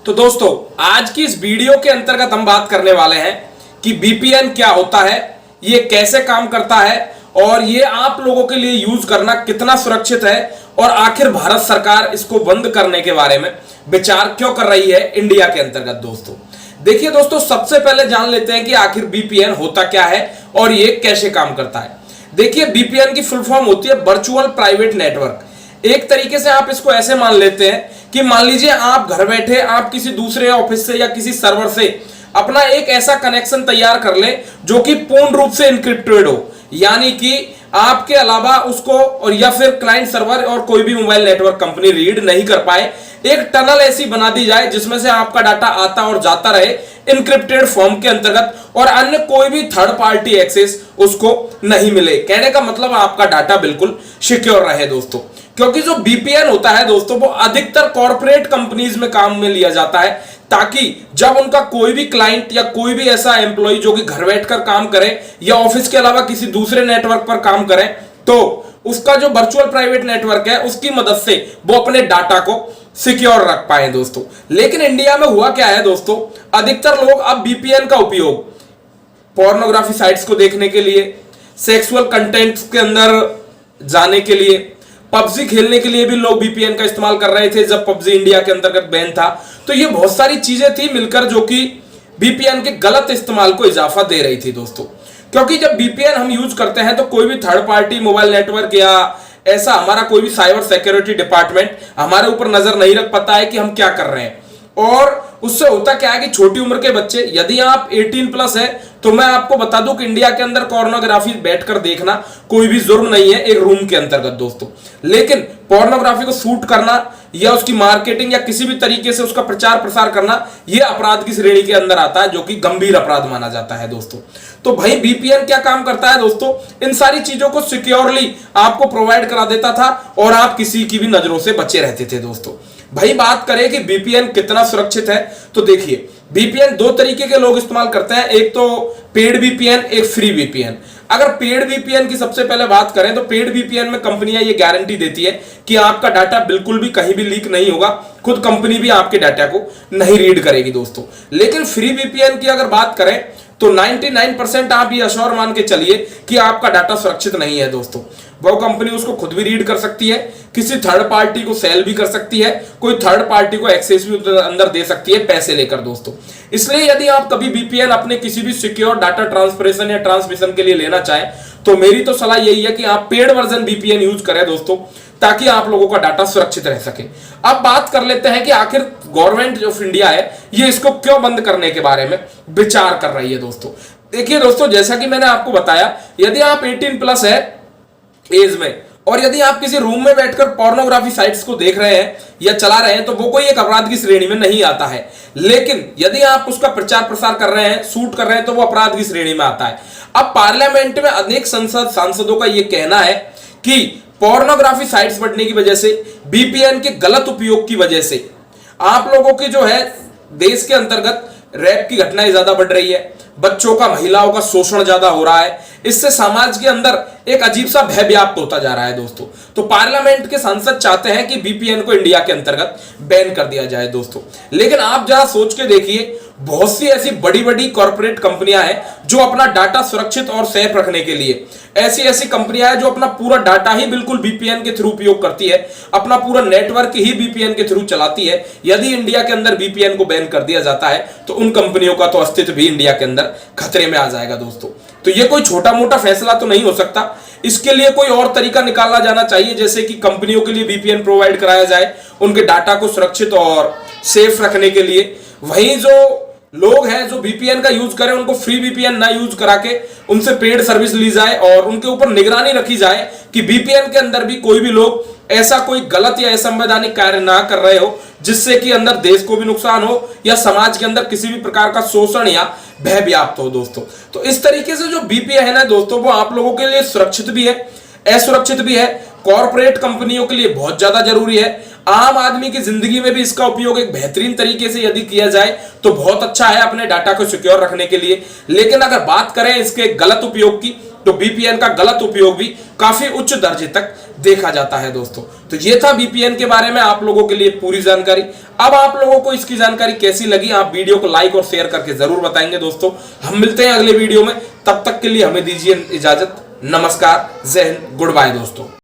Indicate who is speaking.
Speaker 1: तो दोस्तों आज की इस वीडियो के अंतर्गत हम बात करने वाले हैं कि बीपीएन क्या होता है, ये कैसे काम करता है और ये आप लोगों के लिए यूज करना कितना सुरक्षित है और आखिर भारत सरकार इसको बंद करने के बारे में विचार क्यों कर रही है इंडिया के अंतर्गत। दोस्तों देखिए दोस्तों, सबसे पहले जान लेते हैं कि आखिर बीपीएन होता क्या है और ये कैसे काम करता है। देखिए बीपीएन की फुल फॉर्म होती है वर्चुअल प्राइवेट नेटवर्क। एक तरीके से आप इसको ऐसे मान लेते हैं कि मान लीजिए आप घर बैठे आप किसी दूसरे ऑफिस से या किसी सर्वर से अपना एक ऐसा कनेक्शन तैयार कर ले जो कि पूर्ण रूप से इनक्रिप्टेड हो, यानी कि आपके अलावा उसको और या फिर क्लाइंट सर्वर और कोई भी मोबाइल नेटवर्क कंपनी रीड नहीं कर पाए। एक टनल ऐसी बना दी जाए जिसमें से आपका डाटा आता और जाता रहे इनक्रिप्टेड फॉर्म के अंतर्गत और अन्य कोई भी थर्ड पार्टी एक्सेस उसको नहीं मिले। कहने का मतलब आपका डाटा बिल्कुल सिक्योर रहे दोस्तों, क्योंकि जो बीपीएन होता है दोस्तों वो अधिकतर कॉर्पोरेट कंपनीज में काम में लिया जाता है, ताकि जब उनका कोई भी क्लाइंट या कोई भी ऐसा एम्प्लॉय जो कि घर बैठकर काम करे या ऑफिस के अलावा किसी दूसरे नेटवर्क पर काम करे, तो उसका जो वर्चुअल प्राइवेट नेटवर्क है उसकी मदद से वो अपने डाटा को सिक्योर रख पाए दोस्तों। लेकिन इंडिया में हुआ क्या है दोस्तों, अधिकतर लोग अब बीपीएन का उपयोग पोर्नोग्राफी साइट्स को देखने के लिए, सेक्सुअल कंटेंट्स के अंदर जाने के लिए, पबजी खेलने के लिए भी लोग बीपीएन का इस्तेमाल कर रहे थे जब पबजी इंडिया के अंतर्गत बैन था। तो ये बहुत सारी चीजें थी मिलकर जो कि बीपीएन के गलत इस्तेमाल को इजाफा दे रही थी दोस्तों। क्योंकि जब बीपीएन हम यूज करते हैं तो कोई भी थर्ड पार्टी मोबाइल नेटवर्क या ऐसा हमारा कोई भी साइबर सिक्योरिटी डिपार्टमेंट हमारे ऊपर नजर नहीं रख पाता है कि हम क्या कर रहे हैं। और उससे होता क्या है कि छोटी उम्र के बच्चे, यदि आप 18+ है तो मैं आपको बता दूं कि इंडिया के अंदर पोर्नोग्राफी बैठकर देखना कोई भी जुर्म नहीं है एक रूम के अंतर्गत दोस्तों। लेकिन पोर्नोग्राफी को शूट करना या उसकी मार्केटिंग या किसी भी तरीके से उसका प्रचार प्रसार करना, यह अपराध की श्रेणी के अंदर आता है जो कि गंभीर अपराध माना जाता है दोस्तों। तो भाई बीपीएन क्या काम करता है दोस्तों, इन सारी चीजों को सिक्योरली आपको प्रोवाइड करा देता था और आप किसी की भी नजरों से बचे रहते थे दोस्तों। भाई बात करें कि बीपीएन कितना सुरक्षित है, तो देखिए बीपीएन दो तरीके के लोग इस्तेमाल करते हैं, एक तो पेड बीपीएन, एक फ्री बीपीएन। अगर पेड बीपीएन की सबसे पहले बात करें तो पेड बीपीएन में कंपनियां ये गारंटी देती है कि आपका डाटा बिल्कुल भी कहीं भी लीक नहीं होगा, खुद कंपनी भी आपके डाटा को नहीं रीड करेगी दोस्तों। लेकिन फ्री बीपीएन की अगर बात करें तो 99% आप ये अश्योर मान के चलिए कि आपका डाटा सुरक्षित नहीं है दोस्तों। वो कंपनी उसको खुद भी रीड कर सकती है, किसी थर्ड पार्टी को सेल भी कर सकती है, कोई थर्ड पार्टी को एक्सेस भी अंदर दे सकती है पैसे लेकर दोस्तों। इसलिए यदि आप कभी बीपीएन अपने किसी भी सिक्योर डाटा ट्रांसफरेशन या ट्रांसमिशन के लिए लेना चाहें तो मेरी तो सलाह यही है कि आप पेड वर्जन बीपीएन यूज करें दोस्तों, ताकि आप लोगों का डाटा सुरक्षित रह सके। अब बात कर लेते हैं कि आखिर गवर्नमेंट ऑफ इंडिया है ये इसको क्यों बंद करने के बारे में विचार कर रही है दोस्तों। देखिए दोस्तों, जैसा कि मैंने आपको बताया, यदि आप 18+ है एज में और यदि आप किसी रूम में बैठकर पोर्नोग्राफी साइट्स को देख रहे हैं या चला रहे हैं तो वो कोई एक अपराध की श्रेणी में नहीं आता है। लेकिन यदि आप उसका प्रचार प्रसार कर रहे हैं, शूट कर रहे हैं, तो वो अपराध की श्रेणी में आता है। अब पार्लियामेंट में अनेक सांसदों का यह कहना है कि पोर्नोग्राफी साइट्स बढ़ने की वजह से, बीपीएन के गलत उपयोग की वजह से आप लोगों की जो है देश के अंतर्गत रेप की घटनाएं ज्यादा बढ़ रही है, बच्चों का महिलाओं का शोषण ज्यादा हो रहा है, इससे समाज के अंदर एक अजीब सा भय व्याप्त होता जा रहा है दोस्तों। तो पार्लियामेंट के सांसद चाहते हैं कि बीपीएन को इंडिया के अंतर्गत बैन कर दिया जाए दोस्तों। लेकिन आप जरा सोच के देखिए, बहुत सी ऐसी बड़ी बड़ी कॉर्पोरेट कंपनियां हैं जो अपना डाटा सुरक्षित और सेफ रखने के लिए, ऐसी ऐसी कंपनियां हैं जो अपना पूरा डाटा ही बिल्कुल बीपीएन के थ्रू उपयोग करती है, अपना पूरा नेटवर्क ही बीपीएन के थ्रू चलाती है। यदि इंडिया के अंदर बीपीएन को बैन कर दिया जाता है तो उन कंपनियों का तो अस्तित्व भी इंडिया के अंदर खतरे में आ जाएगा दोस्तों। तो ये कोई छोटा मोटा फैसला तो नहीं हो सकता, इसके लिए कोई और तरीका निकाला जाना चाहिए, जैसे कि कंपनियों के लिए बीपीएन प्रोवाइड कराया जाए उनके डाटा को सुरक्षित और सेफ रखने के लिए। वहीं जो लोग हैं जो बीपीएन का यूज करें उनको फ्री बीपीएन ना यूज करा के उनसे पेड सर्विस ली जाए और उनके ऊपर निगरानी रखी जाए कि बीपीएन के अंदर भी कोई भी लोग ऐसा कोई गलत या असंवैधानिक कार्य ना कर रहे हो जिससे कि अंदर देश को भी नुकसान हो या समाज के अंदर किसी भी प्रकार का शोषण या भय व्याप्त हो दोस्तों। तो इस तरीके से जो बीपीएन है ना दोस्तों, वो आप लोगों के लिए सुरक्षित भी है, असुरक्षित भी है, कॉर्पोरेट कंपनियों के लिए बहुत ज्यादा जरूरी है, आम आदमी की जिंदगी में भी इसका उपयोग एक बेहतरीन तरीके से यदि किया जाए तो बहुत अच्छा है अपने डाटा को सिक्योर रखने के लिए। लेकिन अगर बात करें इसके गलत उपयोग की तो बीपीएन का गलत उपयोग भी काफी उच्च दर्जे तक देखा जाता है दोस्तों। तो ये था वीपीएन के बारे में आप लोगों के लिए पूरी जानकारी। अब आप लोगों को इसकी जानकारी कैसी लगी, आप वीडियो को लाइक और शेयर करके जरूर बताएंगे दोस्तों। हम मिलते हैं अगले वीडियो में, तब तक के लिए हमें दीजिए इजाजत। नमस्कार, जय हिंद, गुड बाय दोस्तों।